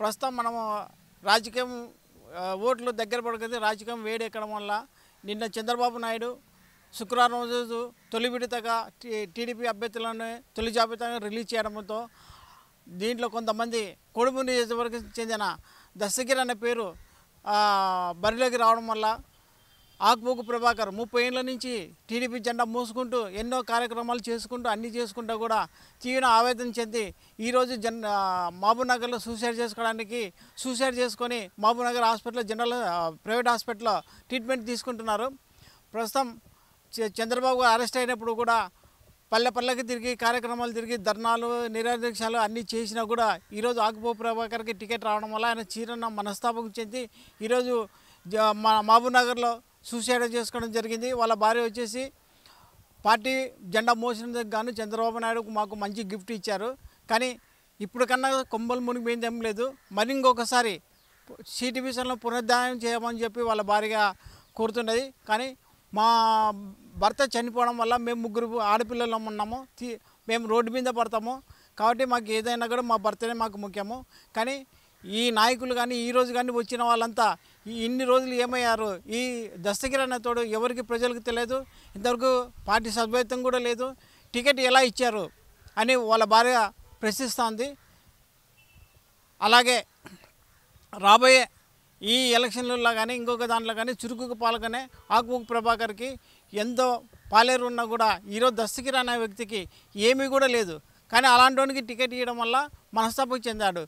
ప్రస్తుతం మనము రాజకీయం ఓట్లు దగ్గర పడుతుంది. రాజకీయం వేడెక్కడం వల్ల నిన్న చంద్రబాబు నాయుడు శుక్రవారం రోజు తొలి విడతగా టీడీపీ అభ్యర్థులను తొలి జాబితాను రిలీజ్ చేయడంతో దీంట్లో కొంతమంది కొడుమూరు నియోజకవర్గం చెందిన దస్తగిరి అనే పేరు బరిలోకి రావడం వల్ల ఆకుపోగు ప్రభాకర్ 30 ఏళ్ల నుంచి టీడీపీ జెండా మోసుకుంటూ ఎన్నో కార్యక్రమాలు చేసుకుంటూ అన్నీ చేసుకుంటూ కూడా తీవ్ర ఆవేదన చెంది ఈరోజు మహబూబ్నగర్లో సూసైడ్ చేసుకొని మహబూబ్నగర్ హాస్పిటల్లో జనరల్ ప్రైవేట్ హాస్పిటల్లో ట్రీట్మెంట్ తీసుకుంటున్నారు. ప్రస్తుతం చంద్రబాబు అరెస్ట్ అయినప్పుడు కూడా పల్లెకి తిరిగి కార్యక్రమాలు తిరిగి ధర్నాలు నిరాదీక్షలు అన్నీ చేసినా కూడా ఈరోజు ఆకుపోగు ప్రభాకర్కి టికెట్ రావడం వల్ల ఆయన చీరన్న మనస్తాపం చెంది ఈరోజు మహబూబ్నగర్లో సూసైడ్ చేసుకోవడం జరిగింది. వాళ్ళ భార్య వచ్చేసి పార్టీ జెండా మోసినందుకు గాను చంద్రబాబు నాయుడుకు మాకు మంచి గిఫ్ట్ ఇచ్చారు, కానీ ఇప్పుడు కన్నా కొమ్మలు మునిగిపోయింది ఏం లేదు, మరి ఇంకొకసారి సిటీ విషయంలో పునరుద్ధానం చేయమని చెప్పి వాళ్ళ భార్యగా కోరుతున్నది. కానీ మా భర్త చనిపోవడం వల్ల మేము 3 ఆడపిల్లలం ఉన్నాము, మేము రోడ్డు మీద పడతాము కాబట్టి మాకు ఏదైనా కూడా మా భర్తనే మాకు ముఖ్యము. కానీ ఈ నాయకులు కానీ ఈరోజు కానీ వచ్చిన వాళ్ళంతా ఇన్ని రోజులు ఏమయ్యారు? ఈ దస్తగిరి అనే తోడు ఎవరికి ప్రజలకు తెలియదు, ఇంతవరకు పార్టీ సభ్యత్వం కూడా లేదు, టికెట్ ఎలా ఇచ్చారు అని వాళ్ళ భార్య ప్రశ్నిస్తోంది. అలాగే రాబోయే ఈ ఎలక్షన్లలో కానీ ఇంకొక దాంట్లో కానీ చురుకుకు పాల్గొనే ఆకుపోగు ప్రభాకర్కి ఎంతో పాలేరు ఉన్నా కూడా ఈరోజు దస్తగిరి అనే వ్యక్తికి ఏమీ కూడా లేదు, కానీ అలాంటి వానికి టికెట్ ఇవ్వడం వల్ల మనస్తాపం చెందాడు.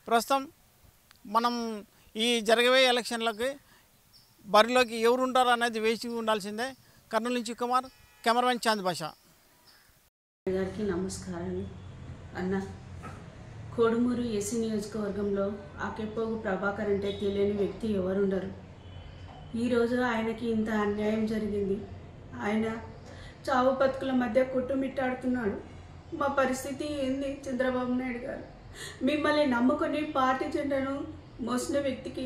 ప్రస్తుతం మనం ఈ జరగబోయే ఎలక్షన్లకి బరిలోకి ఎవరు ఉంటారు అనేది వేసి ఉండాల్సిందే. కర్నూలు నుంచి కుమార్, కెమెరామెన్ చాంద్ భాష. గారికి నమస్కారాలు అన్న. కోడుమూరు ఏసీ నియోజకవర్గంలో ఆకుపోగు ప్రభాకర్ అంటే తెలియని వ్యక్తి ఎవరుండరు. ఈరోజు ఆయనకి ఇంత అన్యాయం జరిగింది. ఆయన చావు బతుకుల మధ్య కొట్టుమిట్టాడుతున్నాడు. మా పరిస్థితి ఏంది? చంద్రబాబు నాయుడు గారు మిమ్మల్ని నమ్ముకొని పార్టీ జెండాను మోసిన వ్యక్తికి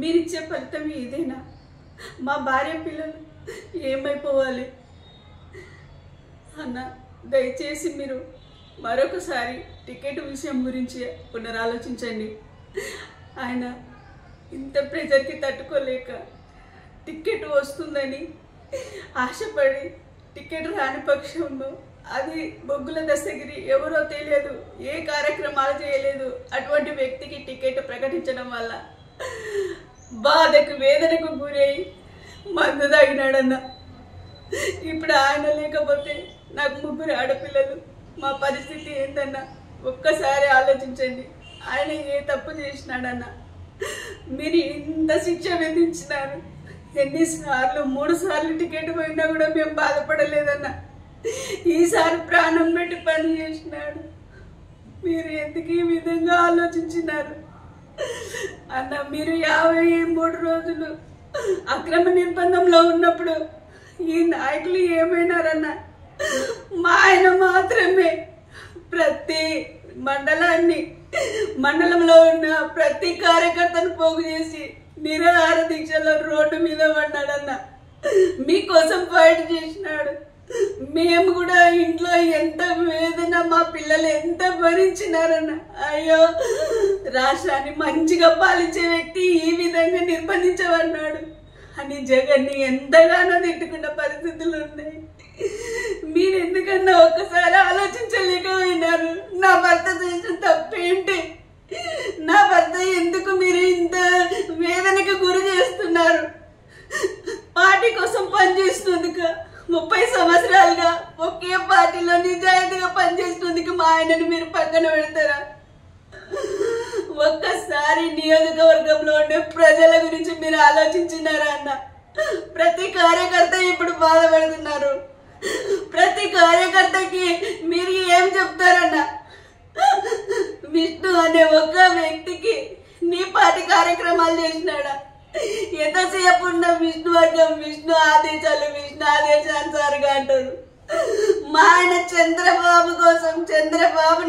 మీరిచ్చే ఫలితం ఏదైనా? మా భార్య పిల్లలు ఏమైపోవాలి అన్న? దయచేసి మీరు మరొకసారి టికెట్ విషయం గురించి పునరాలోచించండి. ఆయన ఇంత ప్రెజర్కి తట్టుకోలేక టికెట్ వస్తుందని ఆశపడి టికెట్ రాని పక్షంలో అది బొగ్గుల దస్తగిరి ఎవరో తెలియదు, ఏ కార్యక్రమాలు చేయలేదు, అటువంటి వ్యక్తికి టికెట్ ప్రకటించడం వల్ల బాధకు వేదనకు గురై మందు తాగినాడన్న. ఇప్పుడు ఆయన లేకపోతే నాకు 3 ఆడపిల్లలు, మా పరిస్థితి ఏంటన్నా? ఒక్కసారి ఆలోచించండి. ఆయన ఏ తప్పు చేసినాడన్న? మీరు ఇంత శిక్ష విధించినారు. ఎన్నిసార్లు 3 సార్లు టికెట్ పోయినా కూడా మేము బాధపడలేదన్న. ఈసారి ప్రాణం పెట్టి పని చేసినాడు. మీరు ఎందుకు ఈ విధంగా ఆలోచించినారు అన్న? మీరు 53 రోజులు అక్రమ నిర్బంధంలో ఉన్నప్పుడు ఈ నాయకులు ఏమైనారన్న? మా ఆయన మాత్రమే ప్రతి మండలంలో ఉన్న ప్రతి కార్యకర్తను పోగు చేసి నిరాహార దీక్షలో రోడ్డు మీద పడ్డాడన్న. మీకోసం ఫైట్ చేసినాడు. మేము కూడా ఇంట్లో ఎంత వేదన, మా పిల్లలు ఎంత భరించినారన్న. అయ్యో, రాష్ట్రాన్ని మంచిగా పాలించే వ్యక్తి ఈ విధంగా నిర్బంధించబడ్డాడు అని జగన్ని ఎంతగానో తిట్టుకున్న పరిస్థితులు ఉన్నాయి. మీరు ఎందుకన్నా ఒక్కసారి ఆలోచించలేకపోయినారు? నా భర్త చేసిన తప్పేంటి? నా భర్త ఎందుకు మీరు ఇంత వేదనకు గురి చేస్తున్నారు? పార్టీ కోసం పనిచేస్తుందిక 30 సంవత్సరాలుగా ఒకే పార్టీలో నిజాయితీగా పనిచేస్తుందికి మా ఆయనను మీరు పక్కన పెడతారా? ఒక్కసారి నియోజకవర్గంలో ఉండే ప్రజల గురించి మీరు ఆలోచించినారా అన్న? ప్రతి కార్యకర్త ఇప్పుడు బాధపడుతున్నారు. ప్రతి కార్యకర్తకి మీరు ఏం చెప్తారన్న? విష్ణు అనే ఒక వ్యక్తికి నీ పార్టీ కార్యక్రమాలు చేసినాడా? ఎంతసేపు ఉన్న విష్ణు వర్గం విష్ణు ఆదేశానుసారిగా అంటారు. మా ఆయన చంద్రబాబు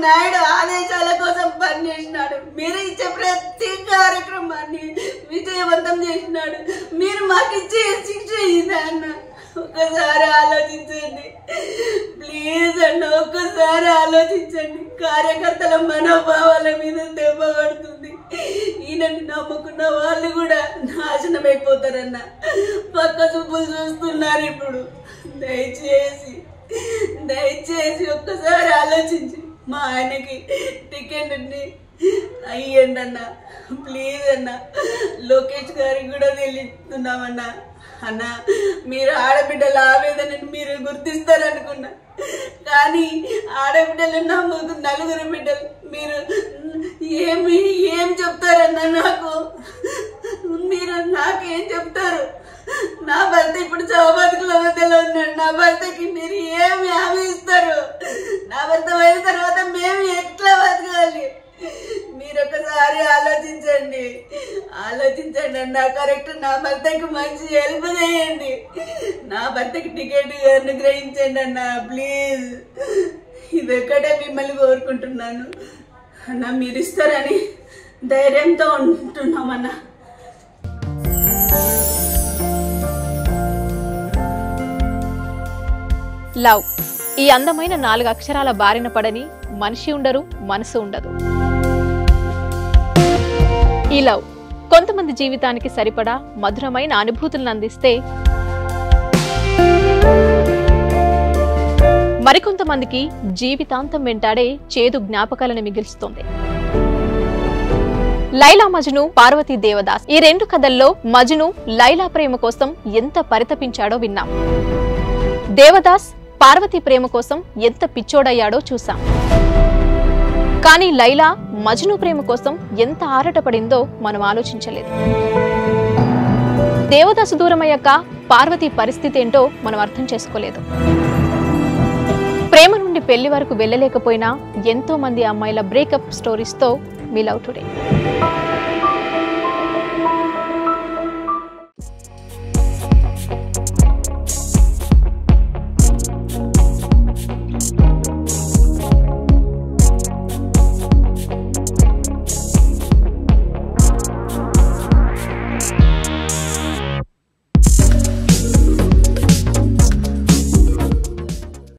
నాయుడు ఆదేశాల కోసం పనిచేసినాడు. మీరు ఇచ్చే ప్రతి కార్యక్రమాన్ని విజయవంతం చేసినాడు. మీరు మాకు ఇచ్చే శిక్ష ఇదే అన్న. ఒకసారి ఆలోచించండి ప్లీజ్ అన్న, ఒక్కసారి ఆలోచించండి. కార్యకర్తల మనోభావాల మీద వాళ్ళు కూడా నాశనం అయిపోతారన్న పక్క చూపులు చూస్తున్నారు ఇప్పుడు. దయచేసి ఒక్కసారి ఆలోచించి మా ఆయనకి టికెట్ని అయ్యండి అన్న, ప్లీజ్ అన్న. లోకేష్ గారికి కూడా తెలుస్తున్నామన్నా. అన్న, మీరు ఆడబిడ్డల ఆవేదనని మీరు గుర్తిస్తారనుకున్నా, కానీ ఆడబిడ్డలు నమ్ముకు నలుగురు బిడ్డలు మీరు ఏం చెప్తారన్నా? మీరు నాకేం చెప్తారు? నా భర్త ఇప్పుడు చౌబతుకుల మధ్యలో ఉన్నాడు. నా భర్తకి మీరు ఏమి హామీ ఇస్తారు? నా భర్త అయిన తర్వాత మేము ఎట్లా బతకాలి? మీరు ఒకసారి ఆలోచించండి అన్న. కరెక్ట్, నా భర్తకి మంచి హెల్ప్ చేయండి. నా భర్తకి టికెట్ అనుగ్రహించండి అన్న, ప్లీజ్. ఇది ఒక్కటే మిమ్మల్ని కోరుకుంటున్నాను అన్న. మీరు ఇస్తారని ధైర్యంతో ఉంటున్నామన్నా. లవ్, ఈ అందమైన 4 అక్షరాల బారిన పడని మనిషి ఉండరు, మనసు ఉండదు. ఈ లవ్ కొంతమంది జీవితానికి సరిపడా మధురమైన అనుభూతులను అందిస్తే, మరికొంతమందికి జీవితాంతం వెంటాడే చేదు జ్ఞాపకాలను మిగిల్స్తుంది. లైలా మజ్ను, పార్వతీ దేవదాస్, ఈ 2 కథల్లో మజ్ను లైలా ప్రేమ కోసం ఎంత పరితపించాడో విన్నాం. దేవదాస్ పార్వతి ప్రేమ కోసం ఎంత పిచ్చోడయ్యాడో చూసాం. కానీ లైలా మజ్ను ప్రేమ కోసం ఎంత ఆరాటపడిందో మనం ఆలోచించలేదు. దేవదాసు దూరమయ్యాక పార్వతి పరిస్థితి ఏంటో మనం అర్థం చేసుకోలేదు. ప్రేమ నుండి పెళ్లి వరకు వెళ్ళలేకపోయినా ఎంతో మంది అమ్మాయిల బ్రేకప్ స్టోరీస్తో మీ లవ్ టుడే.